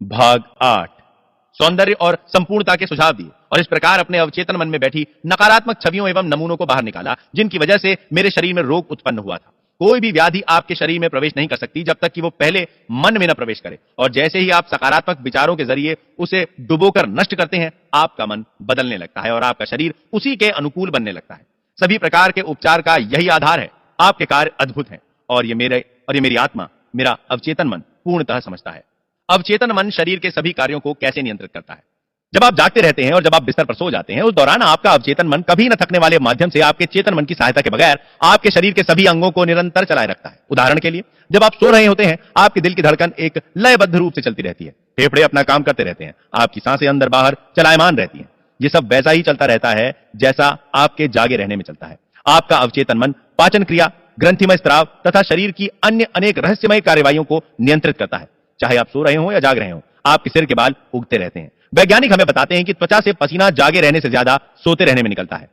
भाग 8 सौंदर्य और संपूर्णता के सुझाव दिए और इस प्रकार अपने अवचेतन मन में बैठी नकारात्मक छवियों एवं नमूनों को बाहर निकाला जिनकी वजह से मेरे शरीर में रोग उत्पन्न हुआ था। कोई भी व्याधि आपके शरीर में प्रवेश नहीं कर सकती जब तक कि वो पहले मन में न प्रवेश करे, और जैसे ही आप सकारात्मक विचारों के जरिए उसे डुबोकर नष्ट करते हैं, आपका मन बदलने लगता है और आपका शरीर उसी के अनुकूल बनने लगता है। सभी प्रकार के उपचार का यही आधार है। आपके कार्य अद्भुत हैं और ये मेरी आत्मा, मेरा अवचेतन मन पूर्णतः समझता है। अवचेतन मन शरीर के सभी कार्यों को कैसे नियंत्रित करता है। जब आप जागते रहते हैं और जब आप बिस्तर पर सो जाते हैं, उस दौरान आपका अवचेतन मन कभी न थकने वाले माध्यम से आपके चेतन मन की सहायता के बगैर आपके शरीर के सभी अंगों को निरंतर चलाए रखता है। उदाहरण के लिए, जब आप सो रहे होते हैं, आपके दिल की धड़कन एक लयबद्ध रूप से चलती रहती है, फेफड़े अपना काम करते रहते हैं, आपकी सांसें अंदर बाहर चलायमान रहती हैं। ये सब वैसा ही चलता रहता है जैसा आपके जागे रहने में चलता है। आपका अवचेतन मन पाचन क्रिया, ग्रंथिमय स्राव तथा शरीर की अन्य अनेक रहस्यमय कार्यवाहियों को नियंत्रित करता है। चाहे आप सो रहे हो या जाग रहे हो, आपके सिर के बाल उगते रहते हैं। वैज्ञानिक हमें बताते हैं कि त्वचा से पसीना जागे रहने से ज्यादा सोते रहने में निकलता है।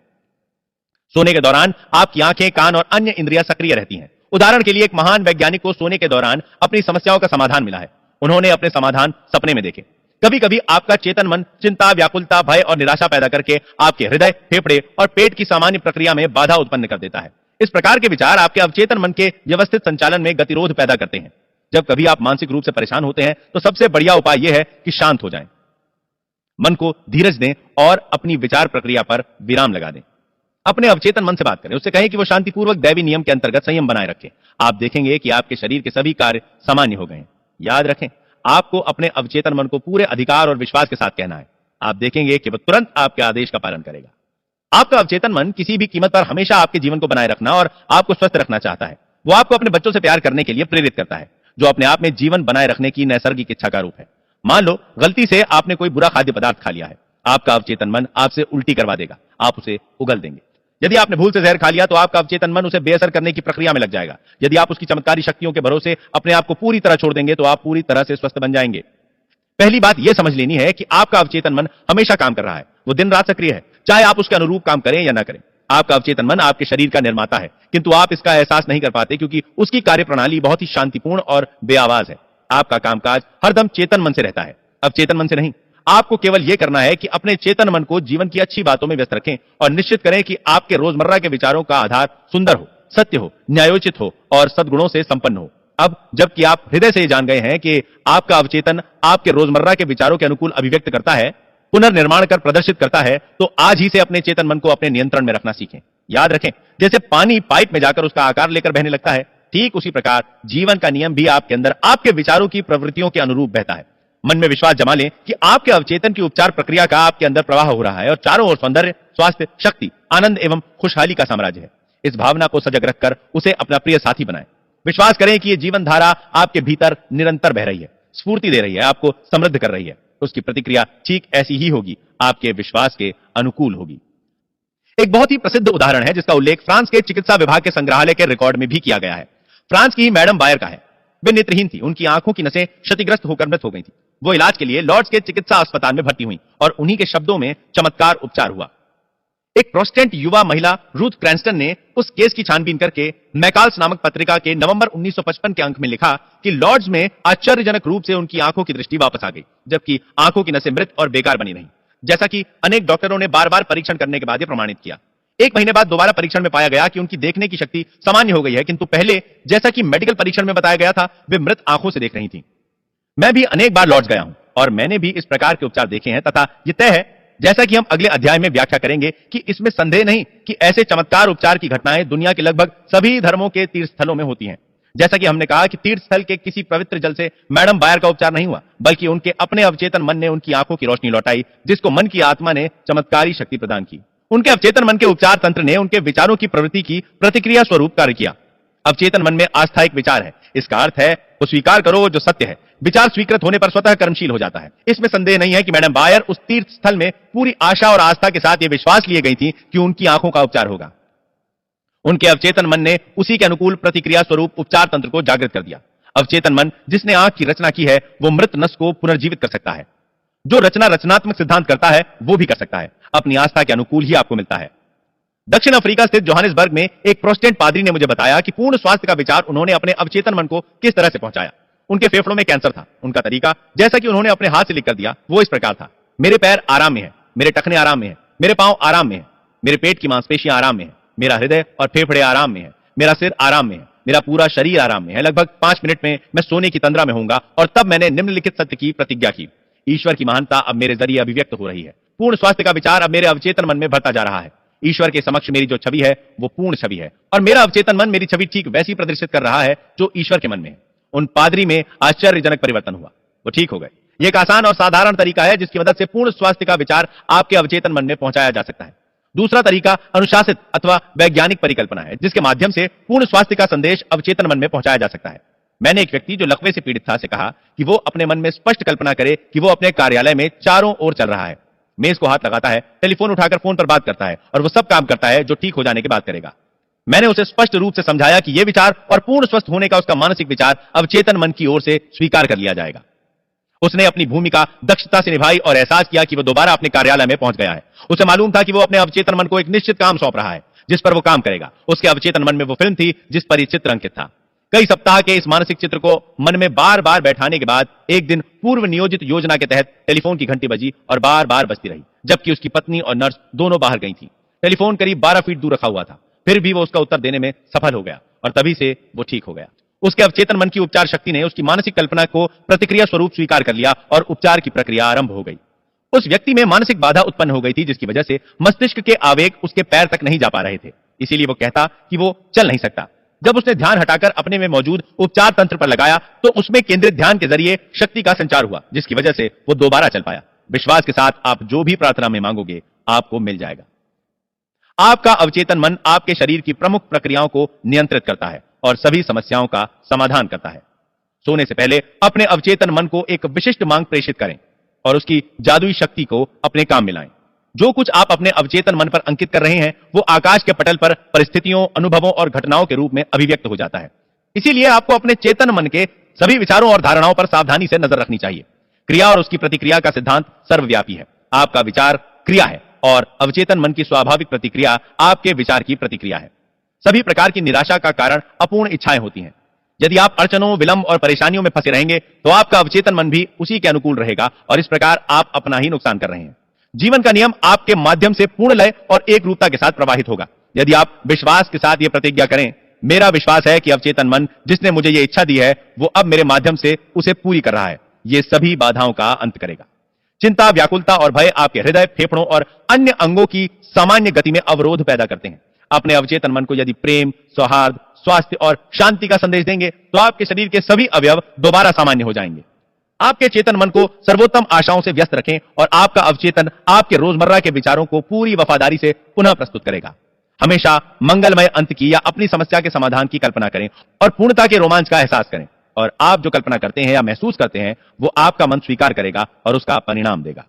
सोने के दौरान आपकी आंखें, कान और अन्य इंद्रियां सक्रिय रहती हैं। उदाहरण के लिए, एक महान वैज्ञानिक को सोने के दौरान अपनी समस्याओं का समाधान मिला है। उन्होंने अपने समाधान सपने में देखे। कभी कभी आपका चेतन मन चिंता, व्याकुलता, भय और निराशा पैदा करके आपके हृदय, फेफड़े और पेट की सामान्य प्रक्रिया में बाधा उत्पन्न कर देता है। इस प्रकार के विचार आपके अवचेतन मन के व्यवस्थित संचालन में गतिरोध पैदा करते हैं। जब कभी आप मानसिक रूप से परेशान होते हैं तो सबसे बढ़िया उपाय यह है कि शांत हो जाएं, मन को धीरज दें और अपनी विचार प्रक्रिया पर विराम लगा दें। अपने अवचेतन मन से बात करें, उससे कहें कि वो शांतिपूर्वक दैवी नियम के अंतर्गत संयम बनाए रखें। आप देखेंगे कि आपके शरीर के सभी कार्य सामान्य हो गए हैं। याद रखें, आपको अपने अवचेतन मन को पूरे अधिकार और विश्वास के साथ कहना है। आप देखेंगे कि वह तुरंत आपके आदेश का पालन करेगा। आपका अवचेतन मन किसी भी कीमत पर हमेशा आपके जीवन को बनाए रखना और आपको स्वस्थ रखना चाहता है। वो आपको अपने बच्चों से प्यार करने के लिए प्रेरित करता है, जो अपने आप में जीवन बनाए रखने की नैसर्गिक इच्छा का रूप है। मान लो गलती से आपने कोई बुरा खाद्य पदार्थ खा लिया है, आपका अवचेतन मन आपसे उल्टी करवा देगा, आप उसे उगल देंगे। यदि आपने भूल से जहर खा लिया तो आपका अवचेतन मन उसे बेअसर करने की प्रक्रिया में लग जाएगा। यदि आप उसकी चमत्कारी शक्तियों के भरोसे अपने आप को पूरी तरह छोड़ देंगे तो आप पूरी तरह से स्वस्थ बन जाएंगे। पहली बात यह समझ लेनी है कि आपका अवचेतन मन हमेशा काम कर रहा है। वो दिन रात सक्रिय है, चाहे आप उसके अनुरूप काम करें या ना करें। आपका अवचेतन मन आपके शरीर का निर्माता है, किंतु आप इसका एहसास नहीं कर पाते क्योंकि उसकी कार्यप्रणाली बहुत ही शांतिपूर्ण और बेआवाज है। आपका कामकाज हरदम चेतन मन से रहता है, अवचेतन मन से नहीं। आपको केवल यह करना है कि अपने चेतन मन को जीवन की अच्छी बातों में व्यस्त रखें और निश्चित करें कि आपके रोजमर्रा के विचारों का आधार सुंदर हो, सत्य हो, न्यायोचित हो और सद्गुणों से संपन्न हो। अब जबकि आप हृदय से जान गए हैं कि आपका अवचेतन आपके रोजमर्रा के विचारों के अनुकूल अभिव्यक्त करता है, पुनर्निर्माण कर प्रदर्शित करता है, तो आज ही से अपने चेतन मन को अपने नियंत्रण में रखना सीखें। याद रखें, जैसे पानी पाइप में जाकर उसका आकार लेकर बहने लगता है, ठीक उसी प्रकार जीवन का नियम भी आपके अंदर आपके विचारों की प्रवृत्तियों के अनुरूप बहता है। मन में विश्वास जमा लें कि आपके अवचेतन की उपचार प्रक्रिया का आपके अंदर प्रवाह हो रहा है और चारों ओर सौंदर्य, स्वास्थ्य, शक्ति, आनंद एवं खुशहाली का साम्राज्य है। इस भावना को सजग रखकर उसे अपना प्रिय साथी बनाएं। विश्वास करें कि यह जीवन धारा आपके भीतर निरंतर बह रही है, स्फूर्ति दे रही है, आपको समृद्ध कर रही है। उसकी प्रतिक्रिया ठीक ऐसी ही होगी, आपके विश्वास के अनुकूल होगी। एक बहुत ही प्रसिद्ध उदाहरण है जिसका उल्लेख फ्रांस के चिकित्सा विभाग के संग्रहालय के रिकॉर्ड में भी किया गया है। फ्रांस की ही मैडम बायर का है। वे नेत्रहीन थी, उनकी आंखों की नसें क्षतिग्रस्त होकर मृत हो गई थी। वो इलाज के लिए लॉर्ड्स के चिकित्सा अस्पताल में भर्ती हुई और उन्हीं के शब्दों में चमत्कार उपचार हुआ। एक प्रोटेस्टेंट युवा महिला रूथ क्रैंस्टन ने उस केस की छानबीन करके मैकाल्स नामक पत्रिका के नवंबर 1955 के अंक में लिखा कि लॉर्ड्स में आश्चर्यजनक रूप से उनकी आंखों की दृष्टि वापस आ गई, जबकि आंखों की नसें मृत और बेकार बनी रहीं, जैसा कि अनेक डॉक्टरों ने बार बार परीक्षण करने के बाद यह प्रमाणित किया। एक महीने बाद दोबारा परीक्षण में पाया गया कि उनकी देखने की शक्ति सामान्य हो गई है, किंतु पहले जैसा कि मेडिकल परीक्षण में बताया गया था, वे मृत आंखों से देख रही थीं। मैं भी अनेक बार लॉर्ड्स गया हूं और मैंने भी इस प्रकार के उपचार देखे हैं तथा यह तय है, जैसा कि हम अगले अध्याय में व्याख्या करेंगे, कि इसमें संदेह नहीं कि ऐसे चमत्कार उपचार की घटनाएं दुनिया के लगभग सभी धर्मों के तीर्थस्थलों में होती हैं। जैसा कि हमने कहा कि तीर्थस्थल के किसी पवित्र जल से मैडम बायर का उपचार नहीं हुआ, बल्कि उनके अपने अवचेतन मन ने उनकी आंखों की रोशनी लौटाई, जिसको मन की आत्मा ने चमत्कारी शक्ति प्रदान की। उनके अवचेतन मन के उपचार तंत्र ने उनके विचारों की प्रवृत्ति की प्रतिक्रिया स्वरूप कार्य किया। अवचेतन मन में आस्था एक विचार है। इसका अर्थ है वो स्वीकार करो जो सत्य है। विचार स्वीकृत होने पर स्वतः कर्मशील हो जाता है। इसमें संदेह नहीं है कि मैडम बायर उस तीर्थ स्थल में पूरी आशा और आस्था के साथ ये विश्वास लिए गई थी कि उनकी आंखों का उपचार होगा। उनके अवचेतन मन ने उसी के अनुकूल प्रतिक्रिया स्वरूप उपचार तंत्र को जागृत कर दिया। अवचेतन मन जिसने आंख की रचना की है, वो मृत नस को पुनर्जीवित कर सकता है। जो रचना रचनात्मक सिद्धांत करता है वो भी कर सकता है। अपनी आस्था के अनुकूल ही आपको मिलता है। दक्षिण अफ्रीका स्थित जोहानिसबर्ग में एक प्रोटेस्टेंट पादरी ने मुझे बताया कि पूर्ण स्वास्थ्य का विचार उन्होंने अपने अवचेतन मन को किस तरह से पहुंचाया। उनके फेफड़ों में कैंसर था। उनका तरीका, जैसा कि उन्होंने अपने हाथ से लिख कर दिया, वो इस प्रकार था। मेरे पैर आराम में है, मेरे टखने आराम में है, मेरे पांव आराम में है, मेरे पेट की मांसपेशियां आराम में है, मेरा हृदय और फेफड़े आराम में है, मेरा सिर आराम में है, मेरा पूरा शरीर आराम में है। लगभग 5 मिनट में मैं सोने की तंद्रा में होऊंगा। और तब मैंने निम्नलिखित सत्य की प्रतिज्ञा की। ईश्वर की महानता अब मेरे जरिए अभिव्यक्त हो रही है। पूर्ण स्वास्थ्य का विचार अब मेरे अवचेतन मन में भरता जा रहा है। ईश्वर के समक्ष मेरी जो छवि है वो पूर्ण छवि है, और मेरा अवचेतन मन मेरी छवि ठीक वैसी प्रदर्शित कर रहा है जो ईश्वर के मन में है। उन पादरी में आश्चर्यजनक परिवर्तन हुआ, वो ठीक हो गए। यह एक आसान और साधारण तरीका है जिसकी मदद से पूर्ण स्वास्थ्य का विचार आपके अवचेतन मन में पहुंचाया जा सकता है। दूसरा तरीका अनुशासित अथवा वैज्ञानिक परिकल्पना है, जिसके माध्यम से पूर्ण स्वास्थ्य का संदेश अवचेतन मन में पहुंचाया जा सकता है। मैंने एक व्यक्ति जो लकवे से पीड़ित था से कहा कि वो अपने मन में स्पष्ट कल्पना करे कि वो अपने कार्यालय में चारों ओर चल रहा है, मेज को हाथ लगाता है, टेलीफोन उठाकर फोन पर बात करता है, और वो सब काम करता है जो ठीक हो जाने के बाद करेगा। मैंने उसे स्पष्ट रूप से समझाया कि यह विचार और पूर्ण स्वस्थ होने का उसका मानसिक विचार अवचेतन मन की ओर से स्वीकार कर लिया जाएगा। उसने अपनी भूमिका दक्षता से निभाई और एहसास किया कि वो दोबारा अपने कार्यालय में पहुंच गया है। उसे मालूम था कि वो अपने अवचेतन मन को एक निश्चित काम सौंप रहा है जिस पर वो काम करेगा। उसके अवचेतन मन में वो फिल्म थी जिस पर यह चित्र अंकित था। कई सप्ताह के इस मानसिक चित्र को मन में बार बार बैठाने के बाद एक दिन पूर्व नियोजित योजना के तहत टेलीफोन की घंटी बजी और बार बार बजती रही, जबकि उसकी पत्नी और नर्स दोनों बाहर गई थी। टेलीफोन करीब 12 फीट दूर रखा हुआ था, फिर भी वो उसका उत्तर देने में सफल हो गया, और तभी से वो ठीक हो गया। उसके अवचेतन मन की उपचार शक्ति ने उसकी मानसिक कल्पना को प्रतिक्रिया स्वरूप स्वीकार कर लिया और उपचार की प्रक्रिया आरंभ हो गई। उस व्यक्ति में मानसिक बाधा उत्पन्न हो गई थी जिसकी वजह से मस्तिष्क के आवेग उसके पैर तक नहीं जा पा रहे थे, इसीलिए वो कहता कि वो चल नहीं सकता। जब उसने ध्यान हटाकर अपने में मौजूद उपचार तंत्र पर लगाया तो उसमें केंद्रित ध्यान के जरिए शक्ति का संचार हुआ, जिसकी वजह से वो दोबारा चल पाया। विश्वास के साथ आप जो भी प्रार्थना में मांगोगे आपको मिल जाएगा। आपका अवचेतन मन आपके शरीर की प्रमुख प्रक्रियाओं को नियंत्रित करता है और सभी समस्याओं का समाधान करता है। सोने से पहले अपने अवचेतन मन को एक विशिष्ट मांग प्रेषित करें और उसकी जादुई शक्ति को अपने काम में लाएं। जो कुछ आप अपने अवचेतन मन पर अंकित कर रहे हैं वो आकाश के पटल पर परिस्थितियों, अनुभवों और घटनाओं के रूप में अभिव्यक्त हो जाता है। इसीलिए आपको अपने चेतन मन के सभी विचारों और धारणाओं पर सावधानी से नजर रखनी चाहिए। क्रिया और उसकी प्रतिक्रिया का सिद्धांत सर्वव्यापी है। आपका विचार क्रिया है और अवचेतन मन की स्वाभाविक प्रतिक्रिया आपके विचार की प्रतिक्रिया है। सभी प्रकार की निराशा का कारण अपूर्ण इच्छाएं होती हैं। यदि आप अड़चनों, विलंब और परेशानियों में फंसे रहेंगे तो आपका अवचेतन मन भी उसी के अनुकूल रहेगा और इस प्रकार आप अपना ही नुकसान कर रहे हैं। जीवन का नियम आपके माध्यम से पूर्ण लय और एक रूपता के साथ प्रवाहित होगा। यदि आप विश्वास के साथ यह प्रतिज्ञा करें, मेरा विश्वास है कि अवचेतन मन जिसने मुझे यह इच्छा दी है वो अब मेरे माध्यम से उसे पूरी कर रहा है, ये सभी बाधाओं का अंत करेगा। चिंता, व्याकुलता और भय आपके हृदय, फेफड़ों और अन्य अंगों की सामान्य गति में अवरोध पैदा करते हैं। अपने अवचेतन मन को यदि प्रेम, सौहार्द, स्वास्थ्य और शांति का संदेश देंगे तो आपके शरीर के सभी अवयव दोबारा सामान्य हो जाएंगे। आपके चेतन मन को सर्वोत्तम आशाओं से व्यस्त रखें और आपका अवचेतन आपके रोजमर्रा के विचारों को पूरी वफादारी से पुनः प्रस्तुत करेगा। हमेशा मंगलमय अंत की या अपनी समस्या के समाधान की कल्पना करें और पूर्णता के रोमांच का एहसास करें, और आप जो कल्पना करते हैं या महसूस करते हैं वो आपका मन स्वीकार करेगा और उसका परिणाम देगा।